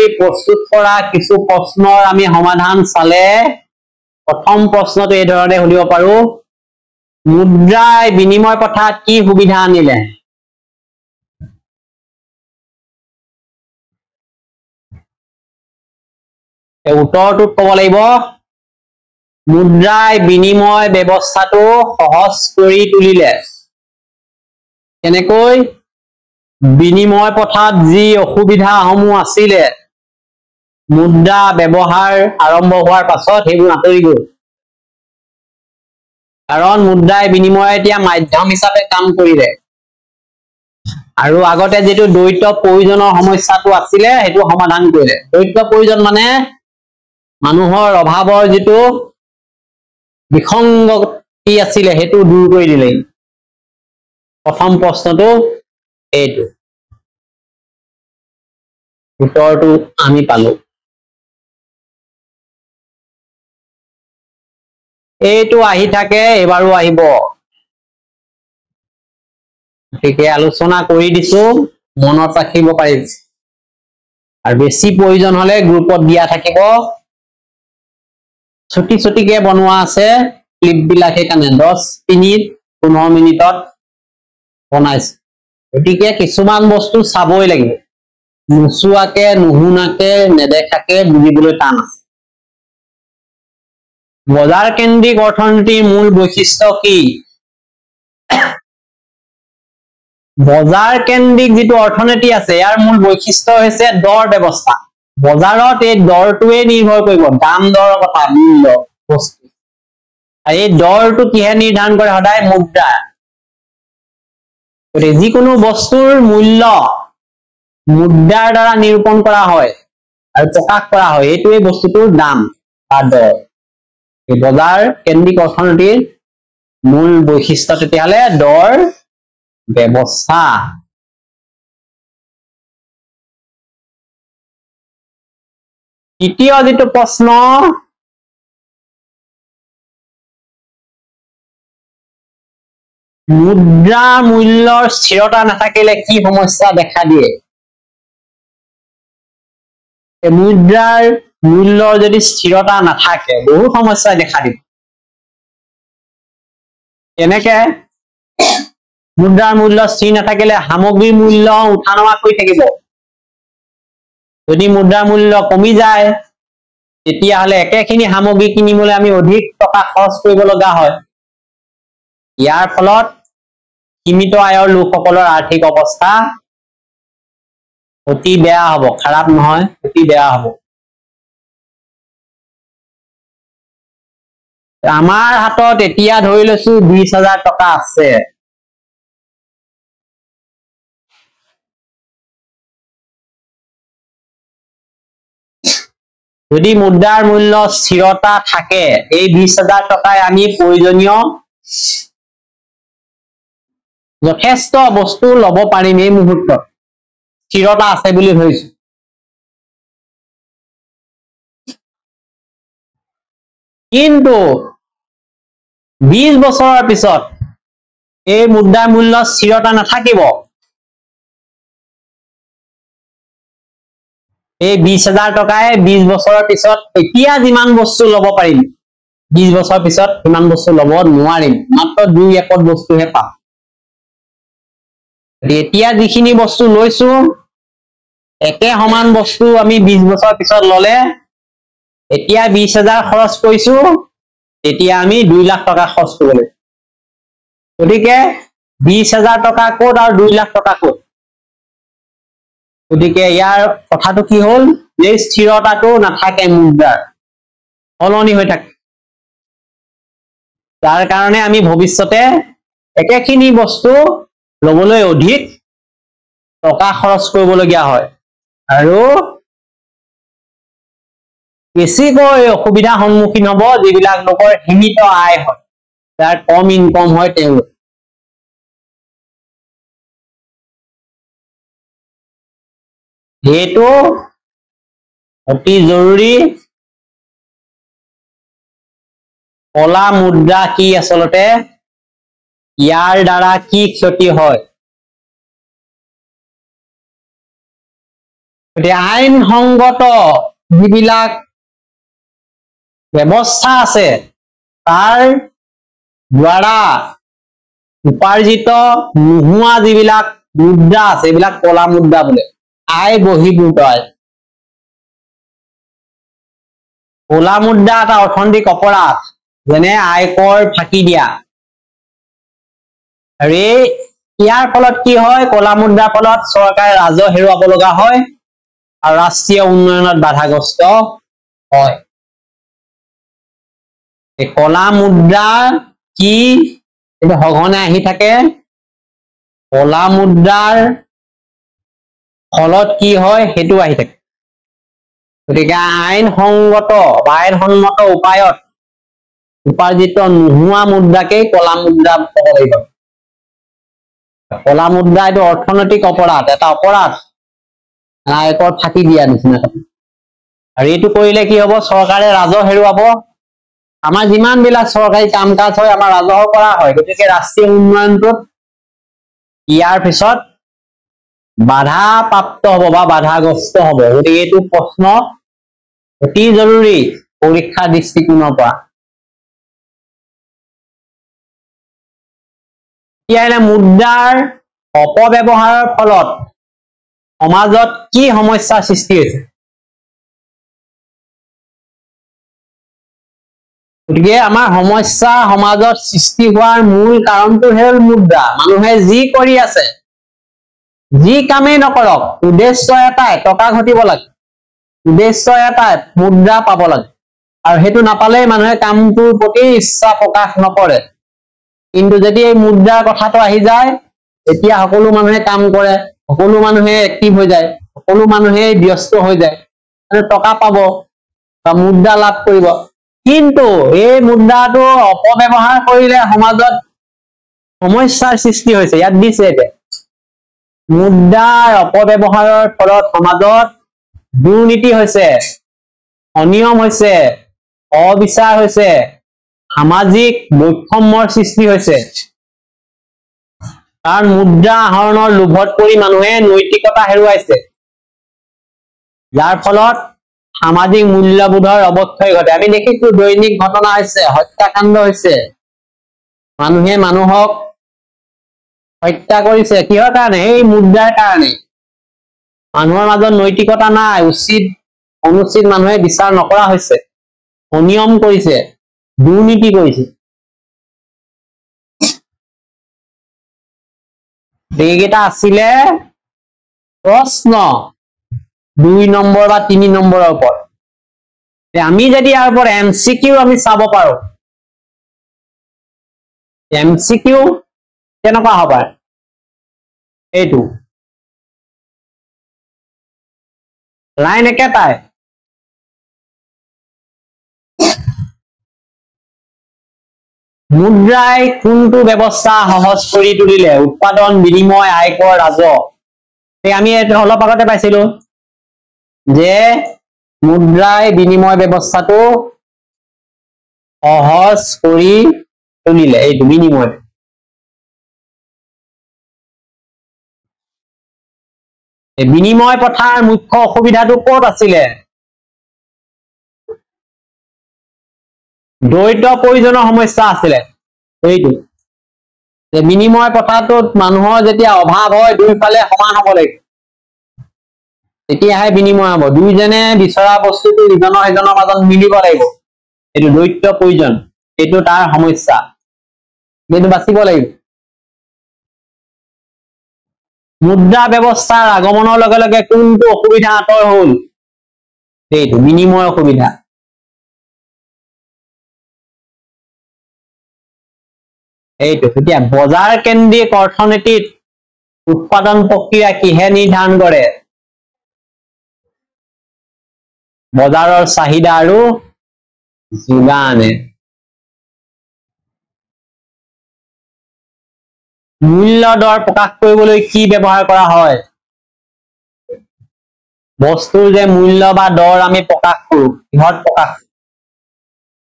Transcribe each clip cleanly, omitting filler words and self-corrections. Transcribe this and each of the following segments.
কৰি প্ৰস্তুত কৰা কিছু প্ৰশ্নৰ আমি সমাধান চালে প্ৰথম প্ৰশ্নটো এই ধৰণে সুধিব পাৰো মুদ্ৰাই বিনিময় প্ৰথাত কি সুবিধা আনিলে উত্তৰটোত ক'ব লাগিব মুদ্ৰাই বিনিময় ব্যৱস্থাটো সহজ কৰি তুলিলে কেনেকৈ বিনিময় প্ৰথাত যি অসুবিধাসমূহ আছিলে মুদ্ৰা ব্যৱহাৰ আৰম্ভ হোৱাৰ পাছত সেইবোৰ আঁতৰি গ'ল কাৰণ মুদ্ৰাই বিনিময় এতিয়া মাধ্যম হিচাপে কাম কৰিলে আৰু আগতে যেটো দ্বৈত প্ৰয়োজনৰ সমস্যাটো আছিলে হেতু সমাধান কৰিলে দ্বৈত প্ৰয়োজন মানে মানুহৰ অভাৱৰ যেটো বিসংগতি আছিলে হেতু দূৰ কৰি দিলে প্ৰথম প্ৰশ্নটো এইটো উত্তৰটো আমি পালো এইটো আহি থাকে এবাৰো আহিব ঠিকে আলোচনা কৰি দিছো মনত ৰাখিব পাৰিব আৰু বেছি প্ৰয়োজন হলে গ্ৰুপত দিয়া থাকিব ছুটি ছুটিকে বনোৱা আছে ক্লিপ বিলাক সেইকাৰণে 10 মিনিট 15 মিনিটত বনাইছে গতিকে কিছুমান বস্তু চাবই লাগিব নুচুৱাকে নুহুনাকে নেদেখাকে বুজিবলৈ টান আছে বজাৰ কেন্দ্ৰিক অৰ্থনীতিৰ মূল বৈশিষ্ট্য কি বজাৰ কেন্দ্ৰিক যেটো অৰ্থনীতি আছে ইয়াৰ মূল বৈশিষ্ট্য হৈছে দৰ ব্যৱস্থা বজাৰত এই দৰটোৱে নিৰ্ভৰ কৰিব দাম দৰৰ কথা মূল্য বস্তু আৰু এই দৰটো কিহে নিৰ্ধাৰণ কৰে সদায় মুদ্ৰা যিকোনো বস্তুৰ মূল্য মুদ্ৰাৰ দ্বাৰা নিৰূপণ কৰা হয় আৰু প্ৰকাশ কৰা হয় এইটোৱে বস্তুটোৰ দাম বা দৰ এই বজাৰ কেন্দ্ৰিক অৰ্থনীতিৰ মূল বৈশিষ্ট্য তেতিয়াহলে দৰ ব্যৱস্থা তৃতীয় যেটো প্ৰশ্ন মুদ্ৰা মূল্যৰ স্থিৰতা নাথাকিলে কি সমস্যা দেখা দিয়ে মুদ্ৰাৰ মূল্যৰ যদি স্থিৰতা নাথাকে বহু সমস্যা দেখা দিব এনেকে মুদ্ৰাৰ মূল্য স্থিৰ নাথাকিলে সামগ্ৰীৰ মূল্য উঠানমা কৰি থাকিব যদি মুদ্ৰাৰ মূল্য কমি যায় তেতিয়াহলে একেখিনি সামগ্ৰী কিনিবলৈ আমি অধিক টকা খৰচ কৰিব লগা হয় ইয়াৰ ফলত সীমিত আয়ৰ লোকসকলৰ আৰ্থিক অৱস্থা অতি বেয়া হ'ব খাৰাপ নহয় অতি বেয়া হ'ব আমাৰ হাতত এতিয়া ধৰি লৈছো 20,000 টকা আছে যদি মুদ্ৰাৰ মূল্য স্থিৰতা থাকে এই 20,000 টকাই আমি প্ৰয়োজনীয় যথেষ্ট বস্তু লব পাৰিম এই মুহূৰ্তত স্থিৰতা আছে বুলি ভাবিছো কিন্তু 20 বছৰৰ পিছত এই মুদ্ৰাৰ মূল্য স্থিৰতা নাথাকিব এই 20,000 টকায় 20 বছৰৰ পিছত এতিয়া যিমান বস্তু লব পাৰিম 20 বছৰ পিছত ইমান বস্তু লব নোৱাৰিম মাত্ৰ 2-1 বস্তুহে পাম এতিয়া যিখিনি বস্তু লৈছো একে সমান বস্তু আমি 20 বছৰ পিছত ললে এতিয়া 20,000 খৰচ কৰিছো এতিয়া আমি 2 লাখ টকা খৰচ কৰিব লাগিব গতিকে 20,000 টকা ক'ত আৰু 2 লাখ টকা ক'ত গতিকে ইয়াৰ কথাটো কি হল যে স্থিৰতাটো নাথাকে মুদ্ৰাৰ সলনি হৈ থাকে তাৰ কাৰণে আমি ভৱিষ্যতে একেখিনি বস্তু লবলৈ অধিক টকা খৰচ কৰিবলগীয়া হয় আৰু বেছিকৈ অসুবিধা সন্মুখীন হ'ব যিবিলাক লোকৰ সীমিত আয় হয় যাৰ কম ইনকম হয় তেওঁলোক হেতু অতি জৰুৰী কলা মুদ্ৰা কি আসলতে ইয়াৰ দ্বাৰা কি ক্ষতি হয় আইনসংগত যিবিলাক ব্যৱস্থা আছে তাৰ দ্বাৰা উপাৰ্জিত নোহোৱা যিবিলাক মুদ্ৰা আছে এইবিলাক কলা মুদ্ৰা বোলে আয় বহিৰ্ভূত আয় কলা মুদ্ৰা এটা অৰ্থনৈতিক অপৰাধ যেনে আয়কৰ ফাঁকি দিয়া আৰু ইয়াৰ ফলত কি হয় কলা মুদ্ৰাৰ ফলত চৰকাৰে ৰাজহ হেৰুৱাব লগা হয় আৰু ৰাষ্ট্ৰীয় উন্নয়নত বাধাগ্ৰস্ত হয় এই কলা মুদ্ৰা কি এটা সঘনে আহি থাকে কলা মুদ্ৰাৰ ফলত কি হয় সেইটো আহি থাকে গতিকে আইনসংগত বা আইনসন্মত উপায়ত উপাৰ্জিত নোহোৱা মুদ্ৰাকে কলা মুদ্ৰা ক'ব লাগিব কলা মুদ্ৰা এইটো অৰ্থনৈতিক অপৰাধ এটা অপৰাধ আয়কৰ ফাঁকি দিয়া নিচিনা আৰু এইটো কৰিলে কি হ'ব চৰকাৰে ৰাজহ হেৰুৱাব আমাৰ যিমান বিলাক চৰকাৰী কাম কাজ হয় আমাৰ ৰাজহৰ পৰা হয় গতিকে ৰাষ্ট্ৰীয় উন্নয়নটোত ইয়াৰ পিছত বাধা প্ৰাপ্ত হ'ব বা বাধাগ্ৰস্ত হ'ব গতিকে এইটো প্ৰশ্ন অতি জৰুৰী পৰীক্ষা দৃষ্টিকোণৰ পৰা মুদ্ৰাৰ অপব্যৱহাৰৰ ফলত সমাজত কি সমস্যাৰ সৃষ্টি হৈছে গতিকে আমাৰ সমস্যা সমাজত সৃষ্টি হোৱাৰ মূল কাৰণটো হ'ল মুদ্ৰা মানুহে যি কৰি আছে যি কামেই নকৰক উদ্দেশ্য এটাই টকা ঘটিব লাগে উদ্দেশ্য এটাই মুদ্ৰা পাব লাগে আৰু সেইটো নাপালে মানুহে কামটোৰ প্ৰতি ইচ্ছা প্ৰকাশ নকৰে কিন্তু যদি এই মুদ্ৰাৰ কথাটো আহি যায় এতিয়া সকলো মানুহে কাম কৰে সকলো মানুহে এক্টিভ হৈ যায় সকলো মানুহে ব্যস্ত হৈ যায় মানে টকা পাব বা মুদ্ৰা লাভ কৰিব কিন্তু এই মুদ্ৰাটো অপব্যৱহাৰ কৰিলে সমাজত সমস্যাৰ সৃষ্টি হৈছে ইয়াত দিছে এতিয়া মুদ্ৰাৰ অপব্যৱহাৰৰ ফলত সমাজত দুৰ্নীতি হৈছে অনিয়ম হৈছে অবিচাৰ হৈছে সামাজিক বৈষম্যৰ সৃষ্টি হৈছে কাৰণ মুদ্ৰা আহৰণৰ লোভত পৰি মানুহে নৈতিকতা হেৰুৱাইছে যাৰ ফলত সামাজিক মূল্যবোধৰ অৱক্ষয় ঘটে আমি দেখিছো দৈনিক ঘটনা হৈছে হত্যাকাণ্ড হৈছে মানুহে মানুহক হত্যা কৰিছে কিহৰ কাৰণে এই মুদ্ৰাৰ কাৰণে মানুহৰ মাজত নৈতিকতা নাই উচিত অনুচিত মানুহে বিচাৰ নকৰা হৈছে অনিয়ম কৰিছে দুৰ্নীতি কৰিছে এইকেইটা আছিলে প্ৰশ্ন 2 নম্বৰ বা 3 নম্বৰৰ ওপৰত আমি যদি ইয়াৰ ওপৰত এমসিকিউ আমি চাব পাৰো এমসিকিউ কেনেকুৱা হ'ব এইটো লাইন একেটাই মুদ্ৰাই কোনটো ব্যৱস্থা সহজ কৰি তুলিলে উৎপাদন বিনিময় আয়কৰ ৰাজহ আমি অলপ আগতে পাইছিলো যে মুদ্ৰাই বিনিময় ব্যৱস্থাটো সহজ কৰি তুলিলে এইটো বিনিময় বিনিময় প্ৰথাৰ মুখ্য অসুবিধাটো ক'ত আছিলে দ্বৈত প্ৰয়োজনৰ সমস্যা আছিলে এইটো বিনিময় প্ৰথাটোত মানুহৰ যেতিয়া অভাৱ হয় দুইফালে সমান হ'ব লাগিব তেতিয়াহে বিনিময় হ'ব দুইজনে বিচৰা বস্তুটো ইজনৰ সিজনৰ মাজত মিলিব লাগিব এইটো দ্বৈত প্ৰয়োজন এইটো তাৰ সমস্যা এইটো বাচিব লাগিব মুদ্ৰা ব্যৱস্থাৰ আগমনৰ লগে লগে কোনটো অসুবিধা আঁতৰ হ'ল এইটো বিনিময় অসুবিধা এইটো এতিয়া বজাৰ কেন্দ্ৰিক অৰ্থনীতিত উৎপাদন প্ৰক্ৰিয়া কিহে নিৰ্ধাৰণ কৰে বজাৰৰ চাহিদা আৰু যোগানে মূল্য দৰ প্ৰকাশ কৰিবলৈ কি ব্যৱহাৰ কৰা হয় বস্তুৰ যে মূল্য বা দৰ আমি প্ৰকাশ কৰো কিহত প্ৰকাশ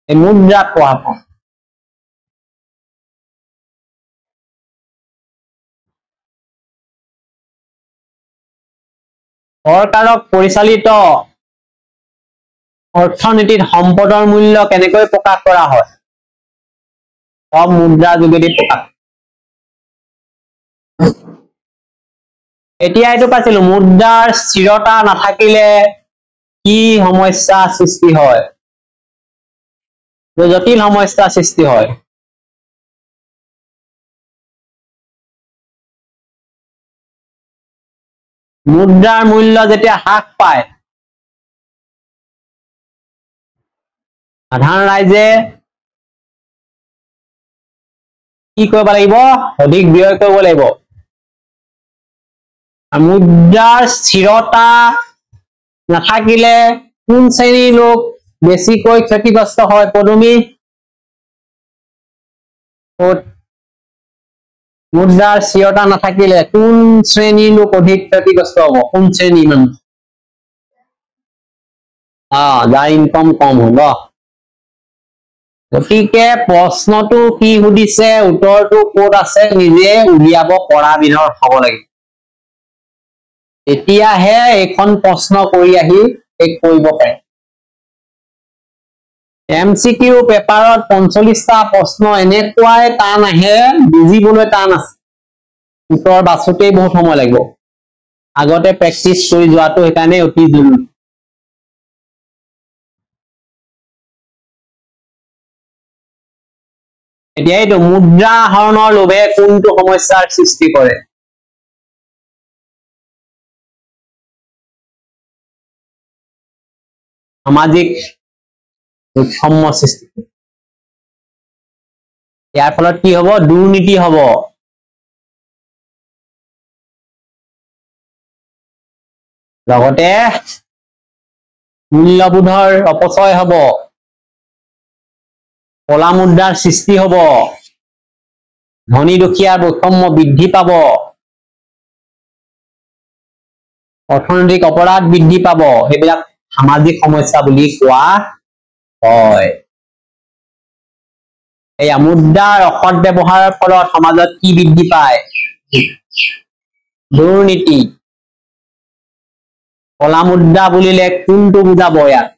এই মুদ্ৰাত প্ৰকাশ কৰো চৰকাৰক পৰিচালিত অৰ্থনীতিত সম্পদৰ মূল্য কেনেকৈ প্ৰকাশ কৰা হয় সব মুদ্ৰাৰ যোগেদি প্ৰকাশ এতিয়া এইটো পাইছিলো মুদ্ৰাৰ স্থিৰতা নাথাকিলে কি সমস্যা সৃষ্টি হয় জটিল সমস্যা সৃষ্টি হয় মুদ্ৰাৰ মূল্য যেতিয়া হ্ৰাস পায় সাধাৰণ ৰাইজে কি কৰিব লাগিব অধিক ব্যয় কৰিব লাগিব মুদ্ৰাৰ স্থিৰতা নাথাকিলে কোন শ্ৰেণীৰ লোক বেছিকৈ ক্ষতিগ্ৰস্ত হয় পদুমি মুদ্ৰাৰ স্থিৰতা নাথাকিলে কোন শ্ৰেণীৰ লোক অধিক ক্ষতিগ্ৰস্ত হ'ব কোন শ্ৰেণীৰ মানুহ যাৰ ইনকম কম হ'ব গতিকে প্ৰশ্নটো কি সুধিছে উত্তৰটো ক'ত আছে নিজে উলিয়াব পৰা বিধৰ হ'ব লাগে তেতিয়াহে এখন প্ৰশ্ন কৰি আহি এক কৰিব পাৰে এমচিকিউ পেপাৰত 45টা প্ৰশ্ন এনেকুৱাই টান আহে বুজিবলৈ টান আছে উত্তৰ বাছতেই বহুত সময় লাগিব আগতে প্ৰেক্টিচ কৰি যোৱাটো সেইকাৰণে অতি জৰুৰী এতিয়া এইটো মুদ্ৰা আহৰণৰ লোভে কোনটো সমস্যাৰ সৃষ্টি কৰে সামাজিক বৈষম্য সৃষ্টি ইয়াৰ ফলত কি হ'ব দুৰ্নীতি হ'ব লগতে মূল্যবোধৰ অপচয় হ'ব কলা মুদ্ৰাৰ সৃষ্টি হ'ব ধনী দুখীয়াৰ বৈষম্য বৃদ্ধি পাব অৰ্থনৈতিক অপৰাধ বৃদ্ধি পাব সেইবিলাক সামাজিক সমস্যা বুলি কোৱা হয় এই মুদ্ৰাৰ অসৎ ব্যৱহাৰৰ ফলত সমাজত কি বৃদ্ধি পায় দুৰ্নীতি কলা মুদ্ৰা বুলিলে কোনটো বুজাব ইয়াত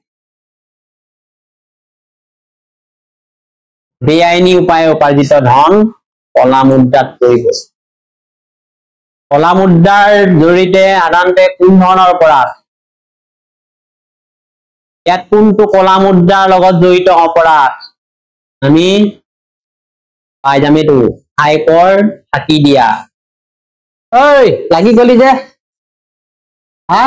বেআইনী উপায়ে উপাৰ্জিত ধন কলা মুদ্ৰাত পৰিব কলা মুদ্ৰাৰ জৰিয়তে সাধাৰণতে কোন ধৰণৰ অপৰাধ ইয়াত কোনটো কলা মুদ্ৰাৰ লগত জড়িত অপৰাধ আমি পাই যাম এইটো আয়কৰ ফাঁকি দিয়া ঐ লাগি গলি যে হা